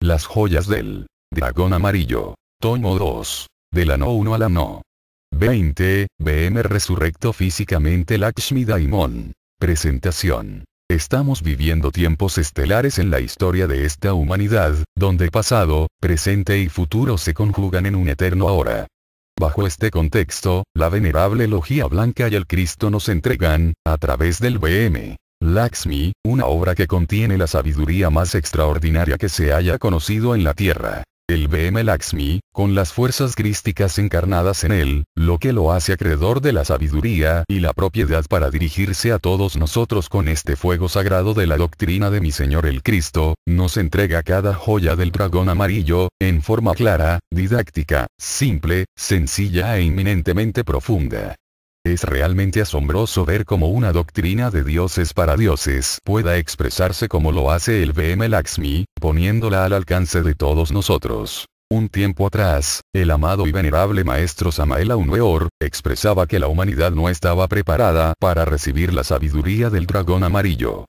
Las joyas del dragón amarillo. Tomo 2. De la No 1 a la No 20, BM resurrecto físicamente Lakshmi Daimon. Presentación. Estamos viviendo tiempos estelares en la historia de esta humanidad, donde pasado, presente y futuro se conjugan en un eterno ahora. Bajo este contexto, la venerable Logia Blanca y el Cristo nos entregan, a través del BM Lakshmi, una obra que contiene la sabiduría más extraordinaria que se haya conocido en la Tierra. El BM Lakshmi, con las fuerzas crísticas encarnadas en él, lo que lo hace acreedor de la sabiduría y la propiedad para dirigirse a todos nosotros con este fuego sagrado de la doctrina de mi Señor el Cristo, nos entrega cada joya del dragón amarillo, en forma clara, didáctica, simple, sencilla e inminentemente profunda. Es realmente asombroso ver cómo una doctrina de dioses para dioses pueda expresarse como lo hace el BM Lakshmi, poniéndola al alcance de todos nosotros. Un tiempo atrás, el amado y venerable maestro Samael Aun Weor expresaba que la humanidad no estaba preparada para recibir la sabiduría del dragón amarillo.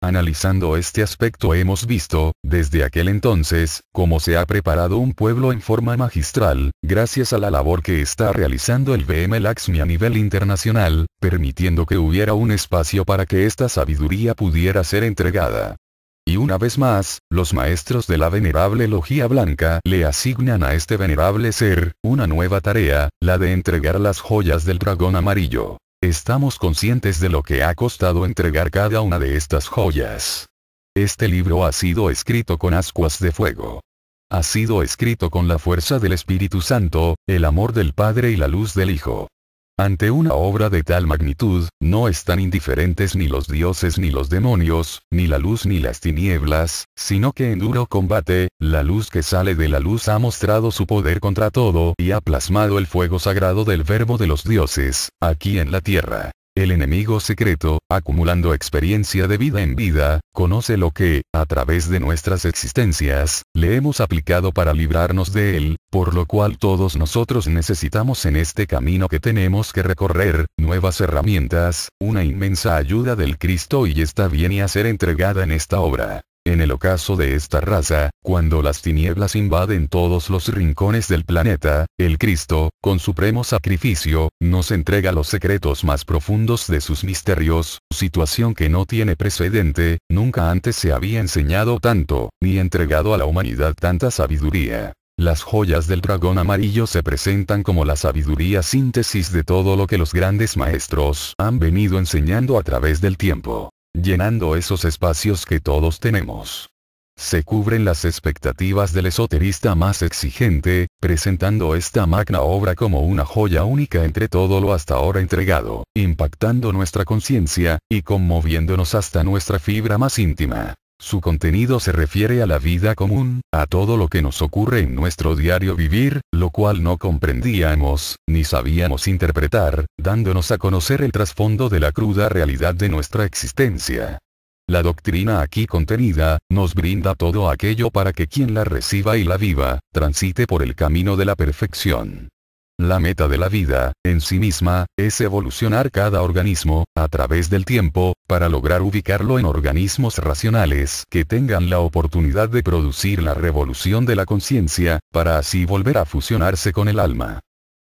Analizando este aspecto hemos visto, desde aquel entonces, cómo se ha preparado un pueblo en forma magistral, gracias a la labor que está realizando el BM Lakshmi a nivel internacional, permitiendo que hubiera un espacio para que esta sabiduría pudiera ser entregada. Y una vez más, los maestros de la venerable Logia Blanca le asignan a este venerable ser, una nueva tarea, la de entregar las joyas del dragón amarillo. Estamos conscientes de lo que ha costado entregar cada una de estas joyas. Este libro ha sido escrito con ascuas de fuego. Ha sido escrito con la fuerza del Espíritu Santo, el amor del Padre y la luz del Hijo. Ante una obra de tal magnitud, no están indiferentes ni los dioses ni los demonios, ni la luz ni las tinieblas, sino que en duro combate, la luz que sale de la luz ha mostrado su poder contra todo y ha plasmado el fuego sagrado del verbo de los dioses, aquí en la tierra. El enemigo secreto, acumulando experiencia de vida en vida, conoce lo que, a través de nuestras existencias, le hemos aplicado para librarnos de él, por lo cual todos nosotros necesitamos en este camino que tenemos que recorrer, nuevas herramientas, una inmensa ayuda del Cristo y esta viene a ser entregada en esta obra. En el ocaso de esta raza, cuando las tinieblas invaden todos los rincones del planeta, el Cristo, con supremo sacrificio, nos entrega los secretos más profundos de sus misterios, situación que no tiene precedente, nunca antes se había enseñado tanto, ni entregado a la humanidad tanta sabiduría. Las joyas del dragón amarillo se presentan como la sabiduría síntesis de todo lo que los grandes maestros han venido enseñando a través del tiempo, llenando esos espacios que todos tenemos. Se cubren las expectativas del esoterista más exigente, presentando esta magna obra como una joya única entre todo lo hasta ahora entregado, impactando nuestra conciencia, y conmoviéndonos hasta nuestra fibra más íntima. Su contenido se refiere a la vida común, a todo lo que nos ocurre en nuestro diario vivir, lo cual no comprendíamos, ni sabíamos interpretar, dándonos a conocer el trasfondo de la cruda realidad de nuestra existencia. La doctrina aquí contenida, nos brinda todo aquello para que quien la reciba y la viva, transite por el camino de la perfección. La meta de la vida, en sí misma, es evolucionar cada organismo, a través del tiempo, para lograr ubicarlo en organismos racionales que tengan la oportunidad de producir la revolución de la conciencia, para así volver a fusionarse con el alma.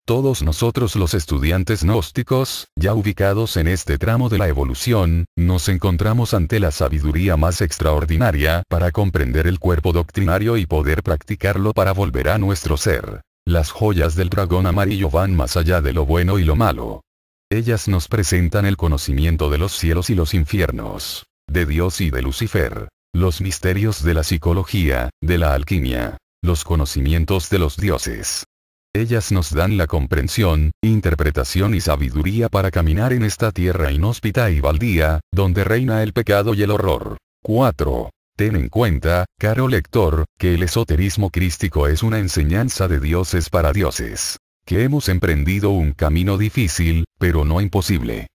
Todos nosotros los estudiantes gnósticos, ya ubicados en este tramo de la evolución, nos encontramos ante la sabiduría más extraordinaria para comprender el cuerpo doctrinario y poder practicarlo para volver a nuestro ser. Las joyas del dragón amarillo van más allá de lo bueno y lo malo. Ellas nos presentan el conocimiento de los cielos y los infiernos, de Dios y de Lucifer, los misterios de la psicología, de la alquimia, los conocimientos de los dioses. Ellas nos dan la comprensión, interpretación y sabiduría para caminar en esta tierra inhóspita y baldía, donde reina el pecado y el horror. 4. Ten en cuenta, caro lector, que el esoterismo crístico es una enseñanza de dioses para dioses. Que hemos emprendido un camino difícil, pero no imposible.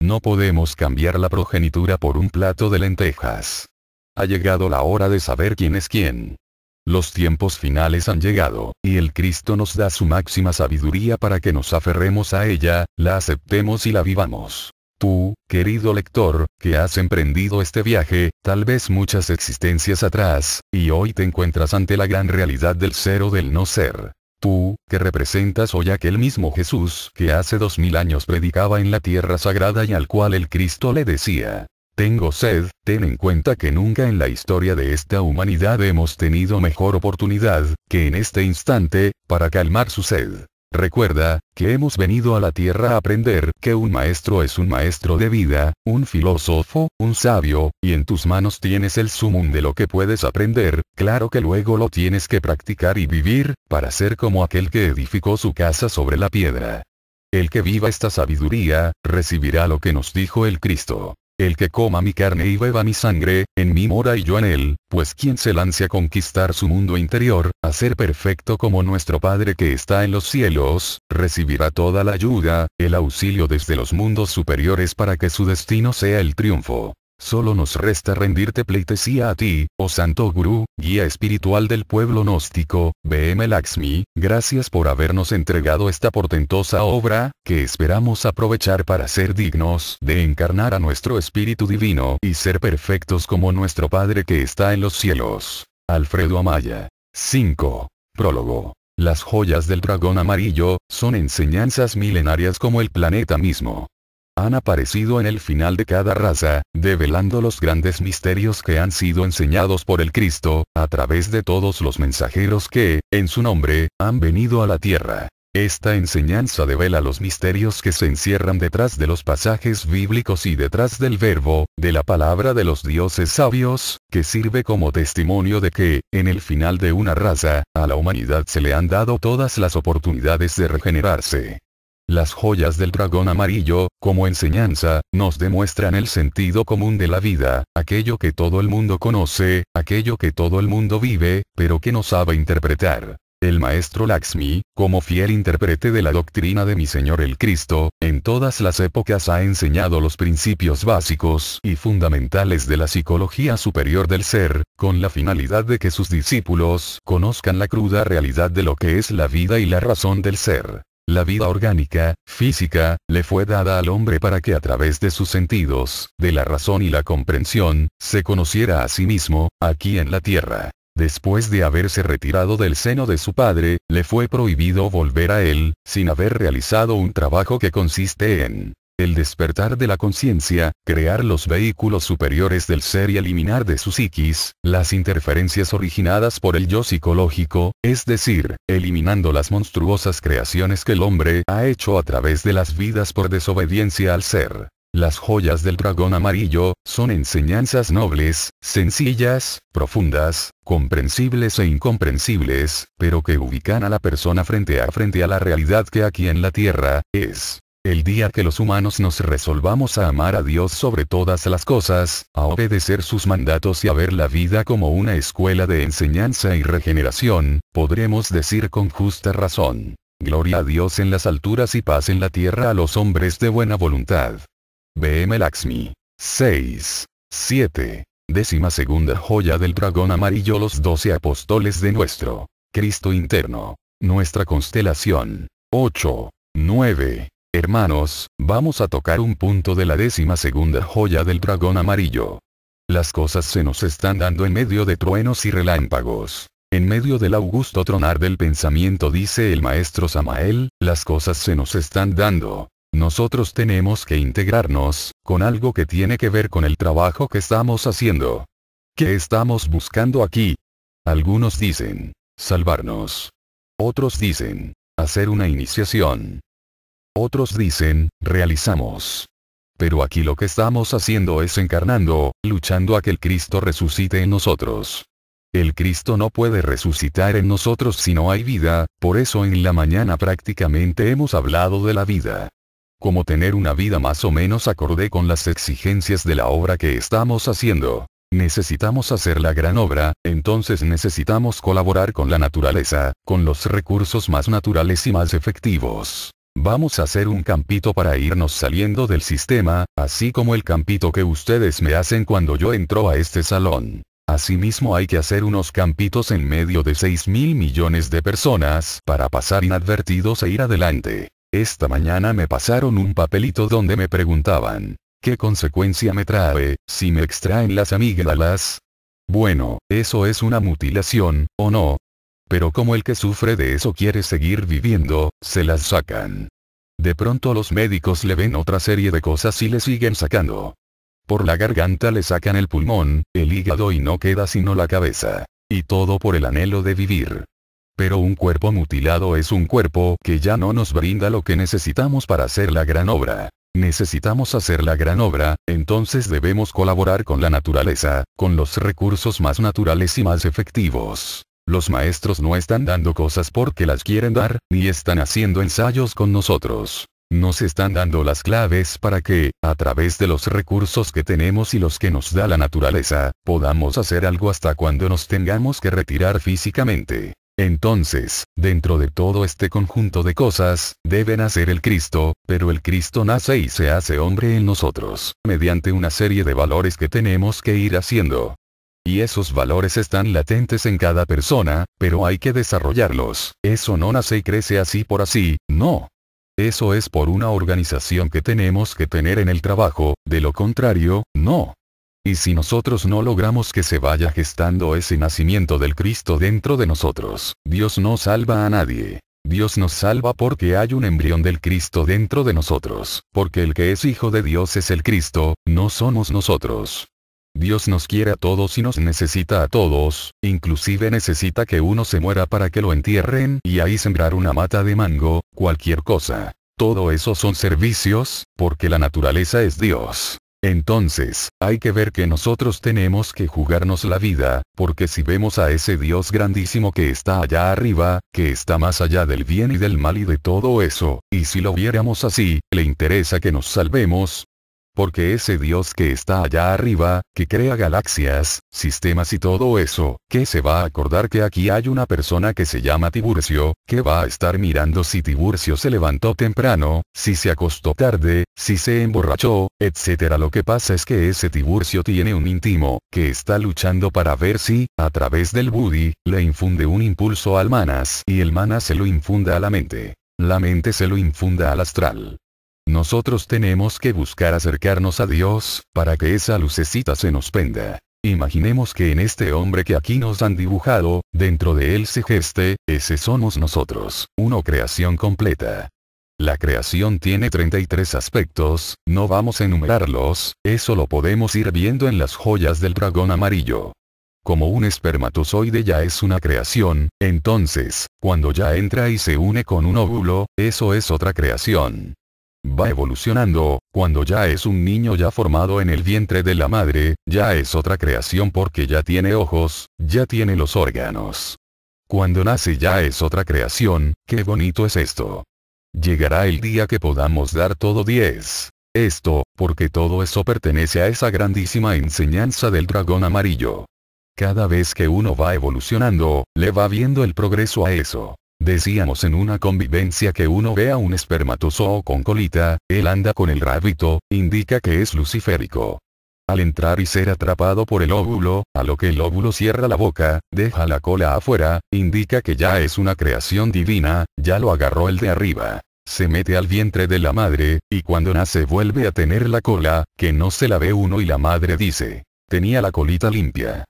No podemos cambiar la progenitura por un plato de lentejas. Ha llegado la hora de saber quién es quién. Los tiempos finales han llegado, y el Cristo nos da su máxima sabiduría para que nos aferremos a ella, la aceptemos y la vivamos. Tú, querido lector, que has emprendido este viaje, tal vez muchas existencias atrás, y hoy te encuentras ante la gran realidad del ser o del no ser. Tú, que representas hoy aquel mismo Jesús que hace 2000 años predicaba en la tierra sagrada y al cual el Cristo le decía: tengo sed. Ten en cuenta que nunca en la historia de esta humanidad hemos tenido mejor oportunidad, que en este instante, para calmar su sed. Recuerda, que hemos venido a la tierra a aprender que un maestro es un maestro de vida, un filósofo, un sabio, y en tus manos tienes el sumum de lo que puedes aprender, claro que luego lo tienes que practicar y vivir, para ser como aquel que edificó su casa sobre la piedra. El que viva esta sabiduría, recibirá lo que nos dijo el Cristo. El que coma mi carne y beba mi sangre, en mí mora y yo en él, pues quien se lance a conquistar su mundo interior, a ser perfecto como nuestro Padre que está en los cielos, recibirá toda la ayuda, el auxilio desde los mundos superiores para que su destino sea el triunfo. Solo nos resta rendirte pleitesía a ti, oh Santo Gurú, guía espiritual del pueblo gnóstico, B.M. Lakshmi, gracias por habernos entregado esta portentosa obra, que esperamos aprovechar para ser dignos de encarnar a nuestro espíritu divino y ser perfectos como nuestro Padre que está en los cielos. Alfredo Amaya. 5. Prólogo. Las joyas del dragón amarillo, son enseñanzas milenarias como el planeta mismo. Han aparecido en el final de cada raza, develando los grandes misterios que han sido enseñados por el Cristo, a través de todos los mensajeros que, en su nombre, han venido a la tierra. Esta enseñanza devela los misterios que se encierran detrás de los pasajes bíblicos y detrás del verbo, de la palabra de los dioses sabios, que sirve como testimonio de que, en el final de una raza, a la humanidad se le han dado todas las oportunidades de regenerarse. Las joyas del dragón amarillo, como enseñanza, nos demuestran el sentido común de la vida, aquello que todo el mundo conoce, aquello que todo el mundo vive, pero que no sabe interpretar. El maestro Lakshmi, como fiel intérprete de la doctrina de mi Señor el Cristo, en todas las épocas ha enseñado los principios básicos y fundamentales de la psicología superior del ser, con la finalidad de que sus discípulos conozcan la cruda realidad de lo que es la vida y la razón del ser. La vida orgánica, física, le fue dada al hombre para que a través de sus sentidos, de la razón y la comprensión, se conociera a sí mismo, aquí en la tierra. Después de haberse retirado del seno de su padre, le fue prohibido volver a él, sin haber realizado un trabajo que consiste en el despertar de la conciencia, crear los vehículos superiores del ser y eliminar de su psiquis las interferencias originadas por el yo psicológico, es decir, eliminando las monstruosas creaciones que el hombre ha hecho a través de las vidas por desobediencia al ser. Las joyas del dragón amarillo, son enseñanzas nobles, sencillas, profundas, comprensibles e incomprensibles, pero que ubican a la persona frente a la realidad que aquí en la tierra, es. El día que los humanos nos resolvamos a amar a Dios sobre todas las cosas, a obedecer sus mandatos y a ver la vida como una escuela de enseñanza y regeneración, podremos decir con justa razón: gloria a Dios en las alturas y paz en la tierra a los hombres de buena voluntad. B.M. Lakshmi. 6. 7. 12ª joya del dragón amarillo: los 12 apóstoles de nuestro Cristo interno. Nuestra constelación. 8. 9. Hermanos, vamos a tocar un punto de la 12ª joya del dragón amarillo. Las cosas se nos están dando en medio de truenos y relámpagos. En medio del augusto tronar del pensamiento, dice el maestro Samael, las cosas se nos están dando. Nosotros tenemos que integrarnos, con algo que tiene que ver con el trabajo que estamos haciendo. ¿Qué estamos buscando aquí? Algunos dicen, salvarnos. Otros dicen, hacer una iniciación. Otros dicen, realizamos. Pero aquí lo que estamos haciendo es encarnando, luchando a que el Cristo resucite en nosotros. El Cristo no puede resucitar en nosotros si no hay vida, por eso en la mañana prácticamente hemos hablado de la vida. Como tener una vida más o menos acorde con las exigencias de la obra que estamos haciendo. Necesitamos hacer la gran obra, entonces necesitamos colaborar con la naturaleza, con los recursos más naturales y más efectivos. Vamos a hacer un campito para irnos saliendo del sistema, así como el campito que ustedes me hacen cuando yo entro a este salón. Asimismo hay que hacer unos campitos en medio de 6.000 millones de personas para pasar inadvertidos e ir adelante. Esta mañana me pasaron un papelito donde me preguntaban, ¿qué consecuencia me trae, si me extraen las amígdalas? Bueno, eso es una mutilación, ¿o no? Pero como el que sufre de eso quiere seguir viviendo, se las sacan. De pronto los médicos le ven otra serie de cosas y le siguen sacando. Por la garganta le sacan el pulmón, el hígado y no queda sino la cabeza. Y todo por el anhelo de vivir. Pero un cuerpo mutilado es un cuerpo que ya no nos brinda lo que necesitamos para hacer la gran obra. Necesitamos hacer la gran obra, entonces debemos colaborar con la naturaleza, con los recursos más naturales y más efectivos. Los maestros no están dando cosas porque las quieren dar, ni están haciendo ensayos con nosotros. Nos están dando las claves para que, a través de los recursos que tenemos y los que nos da la naturaleza, podamos hacer algo hasta cuando nos tengamos que retirar físicamente. Entonces, dentro de todo este conjunto de cosas, debe nacer el Cristo, pero el Cristo nace y se hace hombre en nosotros, mediante una serie de valores que tenemos que ir haciendo. Y esos valores están latentes en cada persona, pero hay que desarrollarlos. Eso no nace y crece así por así, no. Eso es por una organización que tenemos que tener en el trabajo, de lo contrario, no. Y si nosotros no logramos que se vaya gestando ese nacimiento del Cristo dentro de nosotros, Dios no salva a nadie. Dios nos salva porque hay un embrión del Cristo dentro de nosotros, porque el que es hijo de Dios es el Cristo, no somos nosotros. Dios nos quiere a todos y nos necesita a todos, inclusive necesita que uno se muera para que lo entierren y ahí sembrar una mata de mango, cualquier cosa. Todo eso son servicios, porque la naturaleza es Dios. Entonces, hay que ver que nosotros tenemos que jugarnos la vida, porque si vemos a ese Dios grandísimo que está allá arriba, que está más allá del bien y del mal y de todo eso, y si lo viéramos así, le interesa que nos salvemos. Porque ese Dios que está allá arriba, que crea galaxias, sistemas y todo eso, que se va a acordar que aquí hay una persona que se llama Tiburcio, que va a estar mirando si Tiburcio se levantó temprano, si se acostó tarde, si se emborrachó, etc. Lo que pasa es que ese Tiburcio tiene un íntimo, que está luchando para ver si, a través del Budi, le infunde un impulso al manas y el manas se lo infunda a la mente se lo infunda al astral. Nosotros tenemos que buscar acercarnos a Dios, para que esa lucecita se nos prenda. Imaginemos que en este hombre que aquí nos han dibujado, dentro de él se geste, ese somos nosotros, una creación completa. La creación tiene 33 aspectos, no vamos a enumerarlos, eso lo podemos ir viendo en las joyas del dragón amarillo. Como un espermatozoide ya es una creación, entonces, cuando ya entra y se une con un óvulo, eso es otra creación. Va evolucionando, cuando ya es un niño ya formado en el vientre de la madre, ya es otra creación porque ya tiene ojos, ya tiene los órganos. Cuando nace ya es otra creación, qué bonito es esto. Llegará el día que podamos dar todo 10. Esto, porque todo eso pertenece a esa grandísima enseñanza del dragón amarillo. Cada vez que uno va evolucionando, le va viendo el progreso a eso. Decíamos en una convivencia que uno ve a un espermatozoo con colita, él anda con el rabito, indica que es luciférico. Al entrar y ser atrapado por el óvulo, a lo que el óvulo cierra la boca, deja la cola afuera, indica que ya es una creación divina, ya lo agarró el de arriba. Se mete al vientre de la madre, y cuando nace vuelve a tener la cola, que no se la ve uno y la madre dice, tenía la colita limpia.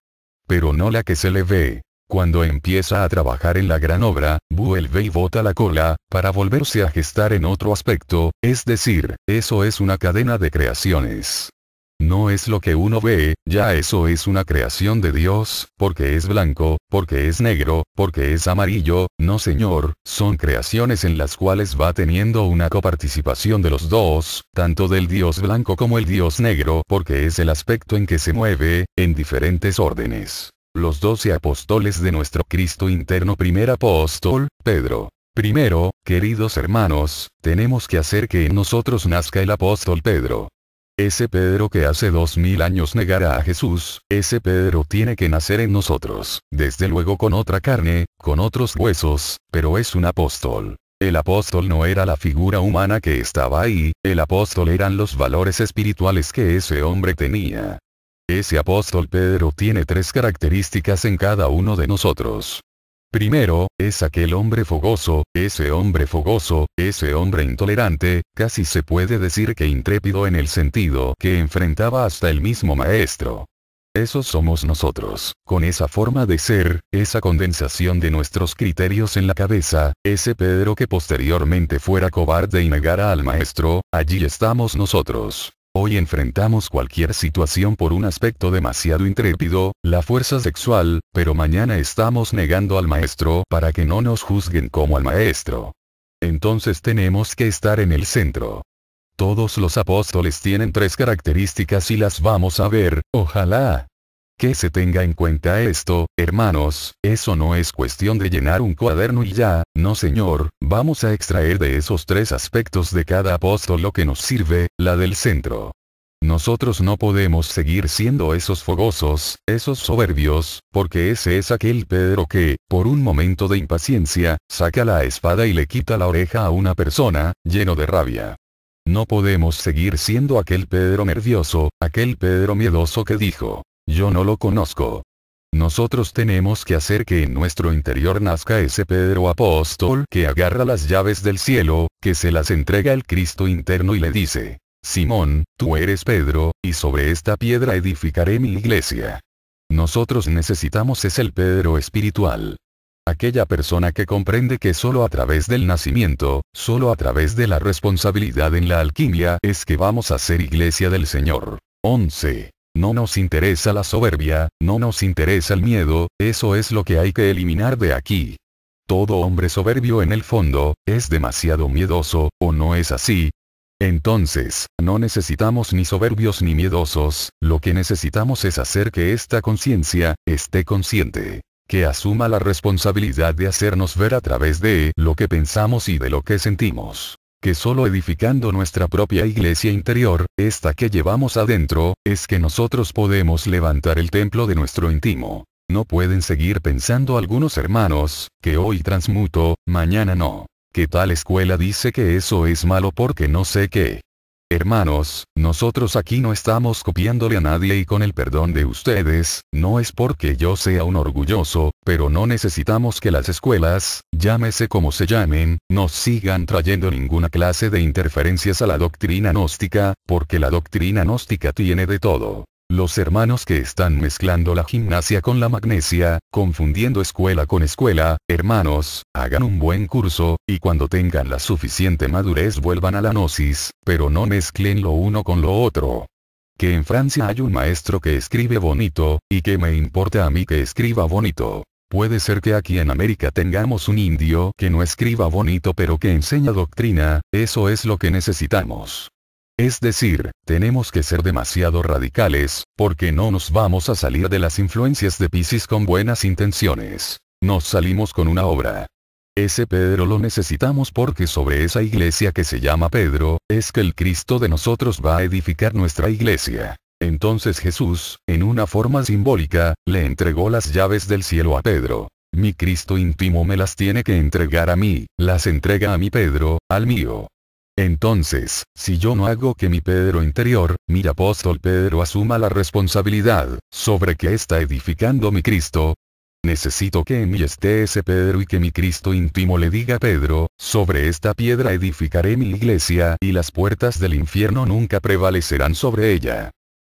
Pero no la que se le ve. Cuando empieza a trabajar en la gran obra, vuelve y bota la cola, para volverse a gestar en otro aspecto, es decir, eso es una cadena de creaciones. No es lo que uno ve, ya eso es una creación de Dios, porque es blanco, porque es negro, porque es amarillo, no señor, son creaciones en las cuales va teniendo una coparticipación de los dos, tanto del Dios blanco como el Dios negro, porque es el aspecto en que se mueve, en diferentes órdenes. Los 12 apóstoles de nuestro Cristo interno. Primer apóstol, Pedro. Primero, queridos hermanos, tenemos que hacer que en nosotros nazca el apóstol Pedro. Ese Pedro que hace 2000 años negara a Jesús, ese Pedro tiene que nacer en nosotros, desde luego con otra carne, con otros huesos, pero es un apóstol. El apóstol no era la figura humana que estaba ahí, el apóstol eran los valores espirituales que ese hombre tenía. Ese apóstol Pedro tiene 3 características en cada uno de nosotros. Primero, es aquel hombre fogoso, ese hombre intolerante, casi se puede decir que intrépido en el sentido que enfrentaba hasta el mismo maestro. Esos somos nosotros, con esa forma de ser, esa condensación de nuestros criterios en la cabeza, ese Pedro que posteriormente fuera cobarde y negara al maestro, allí estamos nosotros. Hoy enfrentamos cualquier situación por un aspecto demasiado intrépido, la fuerza sexual, pero mañana estamos negando al maestro para que no nos juzguen como al maestro. Entonces tenemos que estar en el centro. Todos los apóstoles tienen 3 características y las vamos a ver, ojalá. Que se tenga en cuenta esto, hermanos, eso no es cuestión de llenar un cuaderno y ya, no señor, vamos a extraer de esos 3 aspectos de cada apóstol lo que nos sirve, la del centro. Nosotros no podemos seguir siendo esos fogosos, esos soberbios, porque ese es aquel Pedro que, por un momento de impaciencia, saca la espada y le quita la oreja a una persona, lleno de rabia. No podemos seguir siendo aquel Pedro nervioso, aquel Pedro miedoso que dijo: yo no lo conozco. Nosotros tenemos que hacer que en nuestro interior nazca ese Pedro apóstol que agarra las llaves del cielo, que se las entrega al Cristo interno y le dice: Simón, tú eres Pedro, y sobre esta piedra edificaré mi iglesia. Nosotros necesitamos es el Pedro espiritual. Aquella persona que comprende que solo a través del nacimiento, solo a través de la responsabilidad en la alquimia es que vamos a ser iglesia del Señor. 11. No nos interesa la soberbia, no nos interesa el miedo, eso es lo que hay que eliminar de aquí. Todo hombre soberbio en el fondo, es demasiado miedoso, ¿o no es así? Entonces, no necesitamos ni soberbios ni miedosos, lo que necesitamos es hacer que esta conciencia, esté consciente. Que asuma la responsabilidad de hacernos ver a través de lo que pensamos y de lo que sentimos. Que solo edificando nuestra propia iglesia interior, esta que llevamos adentro, es que nosotros podemos levantar el templo de nuestro íntimo. No pueden seguir pensando algunos hermanos, que hoy transmuto, mañana no. Que tal escuela dice que eso es malo porque no sé qué. Hermanos, nosotros aquí no estamos copiándole a nadie y con el perdón de ustedes, no es porque yo sea un orgulloso, pero no necesitamos que las escuelas, llámese como se llamen, nos sigan trayendo ninguna clase de interferencias a la doctrina gnóstica, porque la doctrina gnóstica tiene de todo. Los hermanos que están mezclando la gimnasia con la magnesia, confundiendo escuela con escuela, hermanos, hagan un buen curso, y cuando tengan la suficiente madurez vuelvan a la gnosis, pero no mezclen lo uno con lo otro. Que en Francia hay un maestro que escribe bonito, y que me importa a mí que escriba bonito. Puede ser que aquí en América tengamos un indio que no escriba bonito pero que enseña doctrina, eso es lo que necesitamos. Es decir, tenemos que ser demasiado radicales, porque no nos vamos a salir de las influencias de Piscis con buenas intenciones. Nos salimos con una obra. Ese Pedro lo necesitamos porque sobre esa iglesia que se llama Pedro, es que el Cristo de nosotros va a edificar nuestra iglesia. Entonces Jesús, en una forma simbólica, le entregó las llaves del cielo a Pedro. Mi Cristo íntimo me las tiene que entregar a mí, las entrega a mi Pedro, al mío. Entonces, si yo no hago que mi Pedro interior, mi apóstol Pedro asuma la responsabilidad, sobre que está edificando mi Cristo, necesito que en mí esté ese Pedro y que mi Cristo íntimo le diga a Pedro, sobre esta piedra edificaré mi iglesia y las puertas del infierno nunca prevalecerán sobre ella.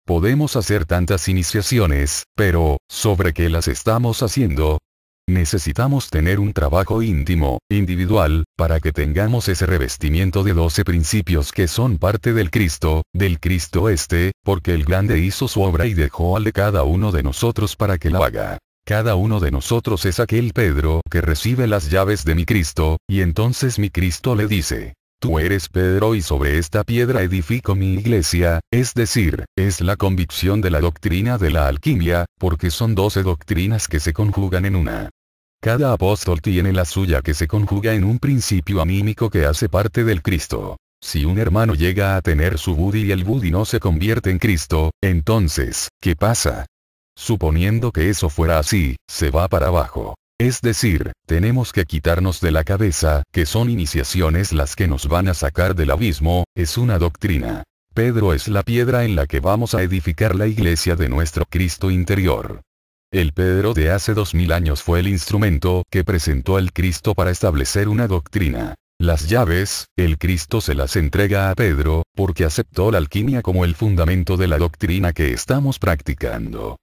Podemos hacer tantas iniciaciones, pero, ¿sobre qué las estamos haciendo? Necesitamos tener un trabajo íntimo, individual, para que tengamos ese revestimiento de 12 principios que son parte del Cristo porque el grande hizo su obra y dejó al de cada uno de nosotros para que la haga. Cada uno de nosotros es aquel Pedro que recibe las llaves de mi Cristo, y entonces mi Cristo le dice: tú eres Pedro y sobre esta piedra edifico mi iglesia, es decir, es la convicción de la doctrina de la alquimia, porque son 12 doctrinas que se conjugan en una. Cada apóstol tiene la suya que se conjuga en un principio anímico que hace parte del Cristo. Si un hermano llega a tener su Budi y el Budi no se convierte en Cristo, entonces, ¿qué pasa? Suponiendo que eso fuera así, se va para abajo. Es decir, tenemos que quitarnos de la cabeza que son iniciaciones las que nos van a sacar del abismo, es una doctrina. Pedro es la piedra en la que vamos a edificar la iglesia de nuestro Cristo interior. El Pedro de hace 2000 años fue el instrumento que presentó el Cristo para establecer una doctrina. Las llaves, el Cristo se las entrega a Pedro, porque aceptó la alquimia como el fundamento de la doctrina que estamos practicando.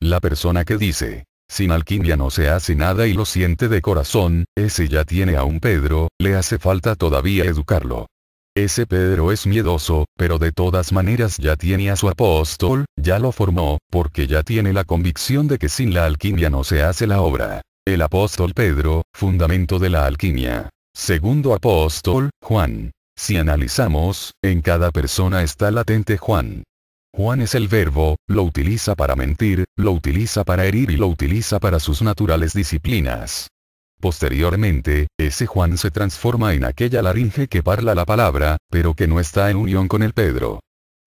La persona que dice, sin alquimia no se hace nada y lo siente de corazón, ese ya tiene a un Pedro, le hace falta todavía educarlo. Ese Pedro es miedoso, pero de todas maneras ya tiene a su apóstol, ya lo formó, porque ya tiene la convicción de que sin la alquimia no se hace la obra. El apóstol Pedro, fundamento de la alquimia. Segundo apóstol, Juan. Si analizamos, en cada persona está latente Juan. Juan es el verbo, lo utiliza para mentir, lo utiliza para herir y lo utiliza para sus naturales disciplinas. Posteriormente, ese Juan se transforma en aquella laringe que parla la palabra, pero que no está en unión con el Pedro.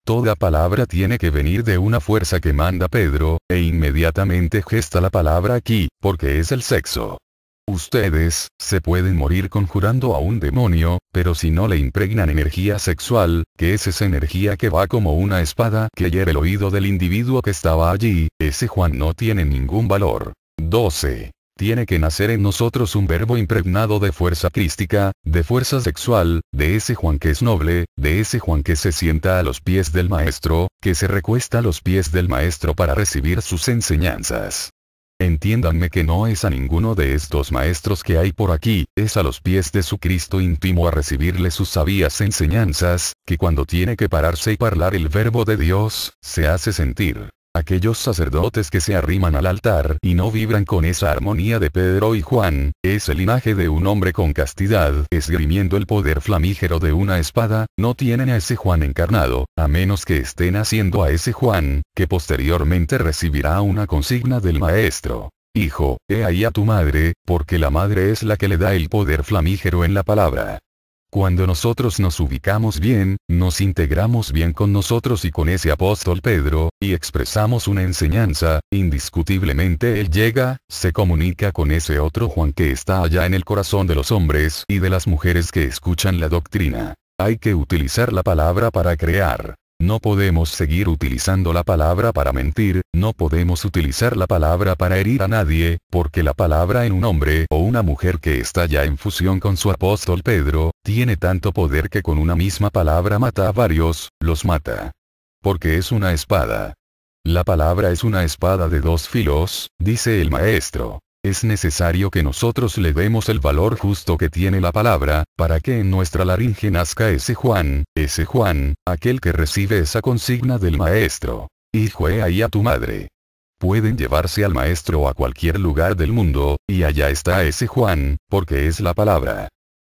Toda palabra tiene que venir de una fuerza que manda Pedro, e inmediatamente gesta la palabra aquí, porque es el sexo. Ustedes, se pueden morir conjurando a un demonio, pero si no le impregnan energía sexual, que es esa energía que va como una espada que hiere el oído del individuo que estaba allí, ese Juan no tiene ningún valor. 12. Tiene que nacer en nosotros un verbo impregnado de fuerza crística, de fuerza sexual, de ese Juan que es noble, de ese Juan que se sienta a los pies del maestro, que se recuesta a los pies del maestro para recibir sus enseñanzas. Entiéndanme que no es a ninguno de estos maestros que hay por aquí, es a los pies de su Cristo íntimo a recibirle sus sabias enseñanzas, que cuando tiene que pararse y hablar el verbo de Dios, se hace sentir. Aquellos sacerdotes que se arriman al altar y no vibran con esa armonía de Pedro y Juan, ese linaje de un hombre con castidad, esgrimiendo el poder flamígero de una espada, no tienen a ese Juan encarnado, a menos que estén haciendo a ese Juan, que posteriormente recibirá una consigna del maestro. Hijo, he ahí a tu madre, porque la madre es la que le da el poder flamígero en la palabra. Cuando nosotros nos ubicamos bien, nos integramos bien con nosotros y con ese apóstol Pedro, y expresamos una enseñanza, indiscutiblemente él llega, se comunica con ese otro Juan que está allá en el corazón de los hombres y de las mujeres que escuchan la doctrina. Hay que utilizar la palabra para crear. No podemos seguir utilizando la palabra para mentir, no podemos utilizar la palabra para herir a nadie, porque la palabra en un hombre o una mujer que está ya en fusión con su apóstol Pedro, tiene tanto poder que con una misma palabra mata a varios, los mata. Porque es una espada. La palabra es una espada de dos filos, dice el maestro. Es necesario que nosotros le demos el valor justo que tiene la palabra, para que en nuestra laringe nazca ese Juan, aquel que recibe esa consigna del maestro. Hijo, he ahí a tu madre. Pueden llevarse al maestro a cualquier lugar del mundo, y allá está ese Juan, porque es la palabra.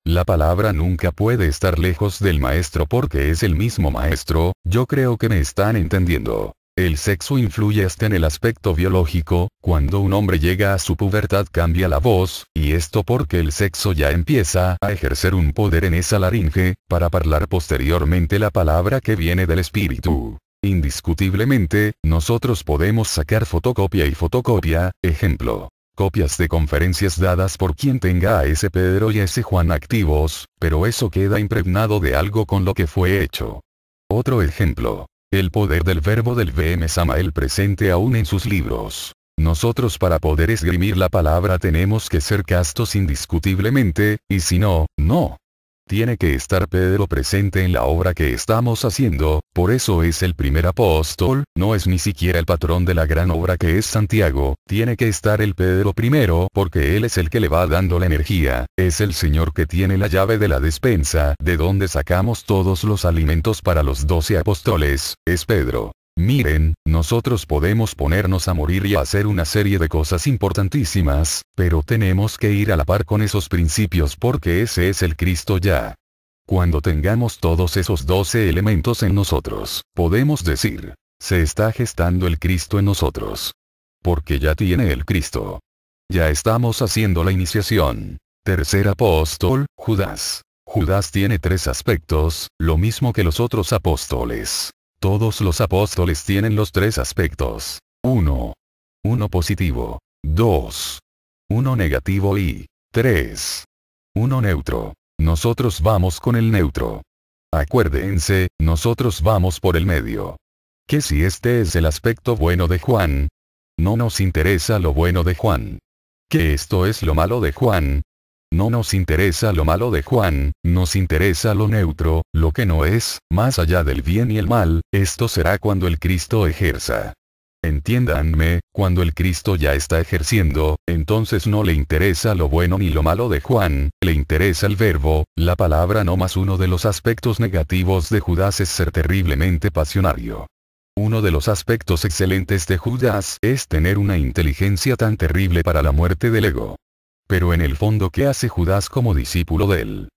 La palabra nunca puede estar lejos del maestro porque es el mismo maestro, yo creo que me están entendiendo. El sexo influye hasta en el aspecto biológico, cuando un hombre llega a su pubertad cambia la voz, y esto porque el sexo ya empieza a ejercer un poder en esa laringe, para hablar posteriormente la palabra que viene del espíritu. Indiscutiblemente, nosotros podemos sacar fotocopia y fotocopia, ejemplo. Copias de conferencias dadas por quien tenga a ese Pedro y a ese Juan activos, pero eso queda impregnado de algo con lo que fue hecho. Otro ejemplo. El poder del verbo del BM Samael presente aún en sus libros. Nosotros para poder esgrimir la palabra tenemos que ser castos indiscutiblemente, y si no, no. Tiene que estar Pedro presente en la obra que estamos haciendo, por eso es el primer apóstol, no es ni siquiera el patrón de la gran obra que es Santiago, tiene que estar el Pedro primero porque él es el que le va dando la energía, es el Señor que tiene la llave de la despensa, de donde sacamos todos los alimentos para los 12 apóstoles, es Pedro. Miren, nosotros podemos ponernos a morir y a hacer una serie de cosas importantísimas, pero tenemos que ir a la par con esos principios porque ese es el Cristo ya. Cuando tengamos todos esos 12 elementos en nosotros, podemos decir, se está gestando el Cristo en nosotros. Porque ya tiene el Cristo. Ya estamos haciendo la iniciación. Tercer apóstol, Judas. Judas tiene 3 aspectos, lo mismo que los otros apóstoles. Todos los apóstoles tienen los 3 aspectos. 1. Uno positivo. 2. Uno negativo y 3. Uno neutro. Nosotros vamos con el neutro. Acuérdense, nosotros vamos por el medio. ¿Qué si este es el aspecto bueno de Juan? No nos interesa lo bueno de Juan. ¿Qué esto es lo malo de Juan? No nos interesa lo malo de Juan, nos interesa lo neutro, lo que no es, más allá del bien y el mal, esto será cuando el Cristo ejerza. Entiéndanme, cuando el Cristo ya está ejerciendo, entonces no le interesa lo bueno ni lo malo de Juan, le interesa el verbo, la palabra. No más. Uno de los aspectos negativos de Judas es ser terriblemente pasionario. Uno de los aspectos excelentes de Judas es tener una inteligencia tan terrible para la muerte del ego. Pero en el fondo, ¿qué hace Judas como discípulo de él?